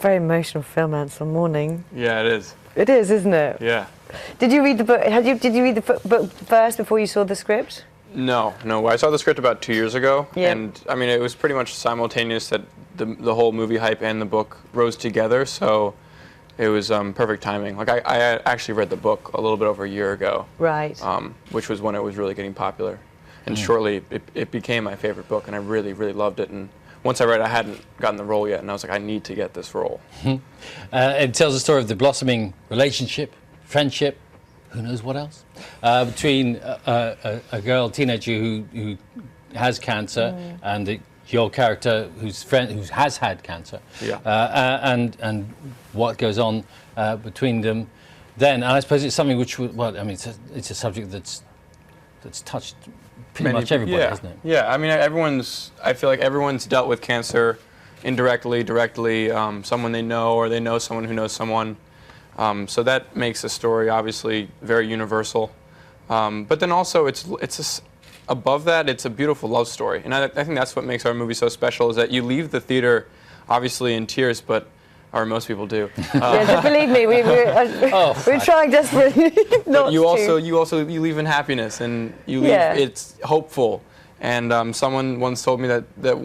very emotional film, Ansel. Morning. Yeah, it is. It is, isn't it? Yeah. Did you read the book? Did you read the book first before you saw the script? No. I saw the script about 2 years ago, Yeah. and I mean, it was pretty much simultaneous that the whole movie hype and the book rose together, so it was perfect timing. Like, I actually read the book a little bit over a year ago. Right. Which was when it was really getting popular. And shortly, it became my favorite book, and I really, really loved it. And once I read it, I hadn't gotten the role yet, and I was like, I need to get this role. It tells the story of the blossoming relationship, friendship, who knows what else, between a girl, teenager who has cancer, and your character who has had cancer, and what goes on between them. Then, and I suppose it's something which, well, I mean, it's a subject that's touched pretty much everybody, hasn't it? Yeah, I mean, I feel like everyone's dealt with cancer indirectly, directly, someone they know, or they know someone who knows someone. So that makes the story obviously very universal. But then also above that, it's a beautiful love story. And I think that's what makes our movie so special, is that you leave the theater obviously in tears, or most people do. Yeah, believe me, we're trying desperately not to. You leave in happiness, and you leave, it's hopeful. And someone once told me that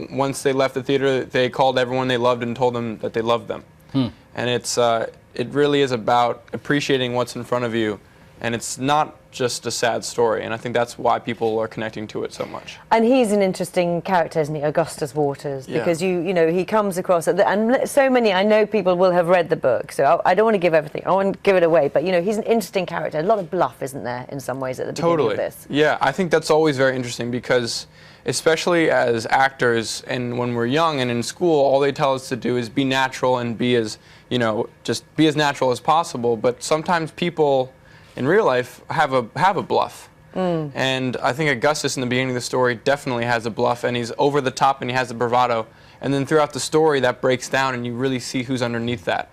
once they left the theater, they called everyone they loved and told them that they loved them. And it really is about appreciating what's in front of you, and it's not just a sad story. And I think that's why people are connecting to it so much. And he's an interesting character, isn't he, Augustus Waters? Because you know, he comes across, and so many, I know people will have read the book, so I don't want to give everything, I want to give it away, but you know, he's an interesting character. A lot of bluff, isn't there, in some ways at the beginning of this? Yeah, I think that's always very interesting, because especially as actors, and when we're young and in school, all they tell us to do is be natural and be as, you know, just be as natural as possible. But sometimes people in real life have a bluff. And I think Augustus in the beginning of the story definitely has a bluff, and he's over the top and he has the bravado. And then throughout the story that breaks down and you really see who's underneath that.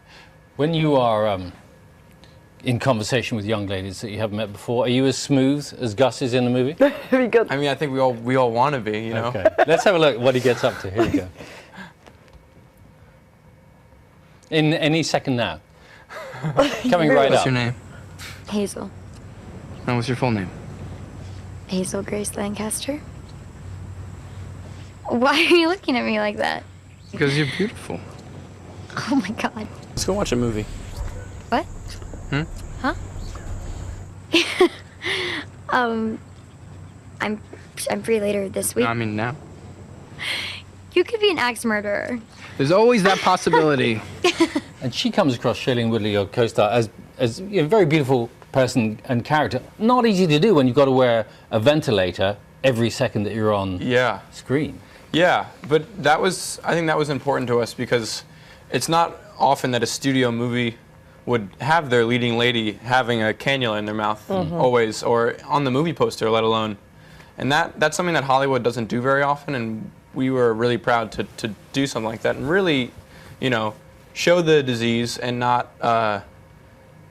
When you are in conversation with young ladies that you haven't met before, are you as smooth as Gus is in the movie? I mean, I think we all want to be, you know. Okay. Let's have a look at what he gets up to. Here we go. In any second now. Coming right up. What's your name? Hazel. And what's your full name? Hazel Grace Lancaster. Why are you looking at me like that? Because you're beautiful. Oh my God. Let's go watch a movie. What? Huh? I'm free later this week. No, I mean now. You could be an axe murderer. There's always that possibility. And she comes across, Shailene Woodley, your co-star, as a very beautiful person and character. Not easy to do when you've got to wear a ventilator every second that you're on screen. Yeah, but I think that was important to us, because it's not often that a studio movie would have their leading lady having a cannula in their mouth always, or on the movie poster, let alone. And that's something that Hollywood doesn't do very often, and we were really proud to do something like that and really, you know, show the disease and not,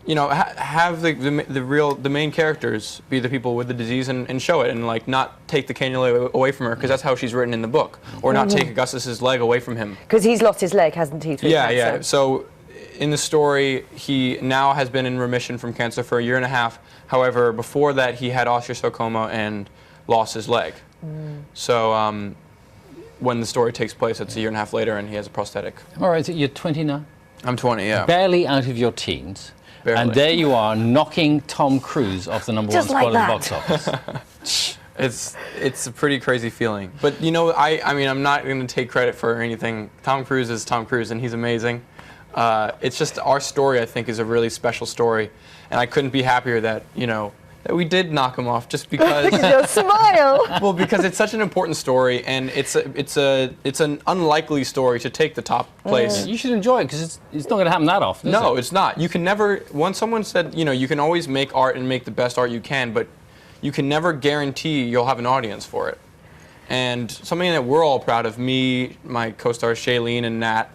you know, have the main characters be the people with the disease and show it, and like not take the cannula away from her, because that's how she's written in the book, or not take Augustus's leg away from him. Because he's lost his leg, hasn't he? Yeah. So in the story, he now has been in remission from cancer for 1.5 years. However, before that, he had osteosarcoma and lost his leg. So when the story takes place, it's 1.5 years later, and he has a prosthetic. All right, you're 20 now? I'm 20, yeah. Barely out of your teens. Barely. And there you are, knocking Tom Cruise off the #1 spot in the box office. It's a pretty crazy feeling. But you know, I mean, I'm not going to take credit for anything. Tom Cruise is Tom Cruise, and he's amazing. It's just our story, I think, is a really special story, and I couldn't be happier that, you know, that we did knock him off, just because. Look at your smile. Well, because it's such an important story, and it's an unlikely story to take the top place. You should enjoy it, because it's not going to happen that often. No, it's not. You can never. Once someone said, you know, you can always make art and make the best art you can, but you can never guarantee you'll have an audience for it. And something that we're all proud of, me, my co-stars Shailene and Nat,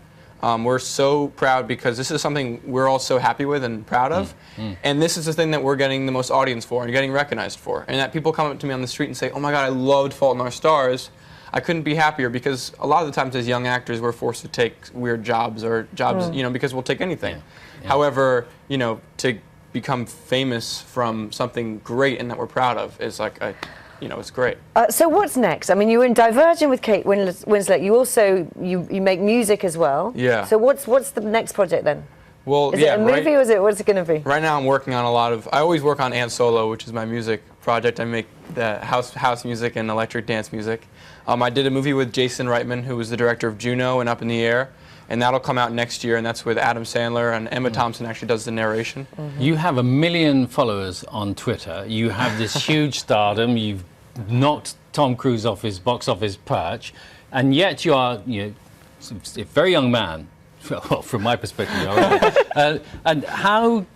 we're so proud, because this is something we're all so happy with and proud of. And this is the thing that we're getting the most audience for and getting recognized for. And that people come up to me on the street and say, oh my God, I loved Fault in Our Stars. I couldn't be happier because a lot of the times as young actors we're forced to take weird jobs or jobs, you know, because we'll take anything. Yeah. However, you know, to become famous from something great and that we're proud of is like a, you know, it's great. So what's next? I mean, you were in Divergent with Kate Winslet. You also you make music as well. Yeah. So what's the next project then? Well, Is yeah, it a movie or what's it going to be? Right now I'm working on a lot of, I always work on Solo, which is my music project. I make the house music and electric dance music. I did a movie with Jason Reitman, who was the director of Juno and Up in the Air, and that'll come out next year, and that's with Adam Sandler, and Emma Thompson actually does the narration. You have 1 million followers on Twitter. You have this huge stardom. You've knocked Tom Cruise off his box office perch, and yet you are, you know, a very young man. Well, from my perspective, you are. And how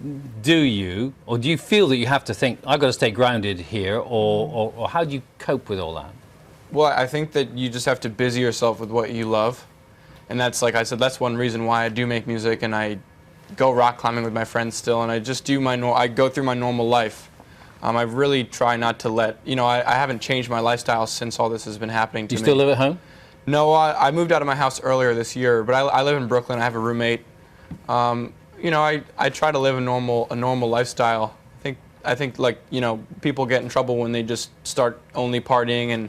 do you, or do you feel that you have to think, I've got to stay grounded here, or how do you cope with all that? Well, I think that you just have to busy yourself with what you love, and that's, like I said, that's one reason why I do make music, and I go rock climbing with my friends still, and I just do I go through my normal life. I really try not to let, you know, I haven't changed my lifestyle since all this has been happening to me. Do you still live at home? No, I moved out of my house earlier this year, but I live in Brooklyn. I have a roommate. You know, I try to live a normal lifestyle. I think like, you know, people get in trouble when they just start only partying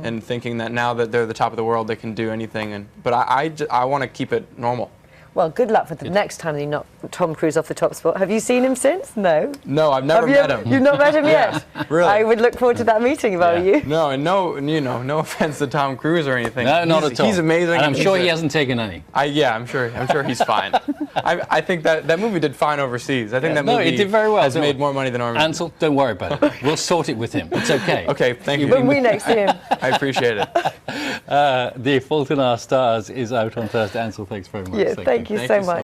and thinking that now that they're the top of the world they can do anything. But I want to keep it normal. Well, good luck for the next time you knock Tom Cruise off the top spot. Have you seen him since? No. No, I've never met him. You've not met him yet? Really? I would look forward to that meeting if I were you. No, and no, you know, no offense to Tom Cruise or anything. No, not at all. He's amazing. And I'm sure he hasn't taken any. Yeah, I'm sure he's fine. I think that movie did fine overseas. I think that movie it did very well. has made more money than Armin. Ansel, don't worry about it. We'll sort it with him. It's okay. Okay, thank you. When we next see him. I appreciate it. The Fault in Our Stars is out on Thursday. Ansel, thanks very much. Yeah, thank you so much.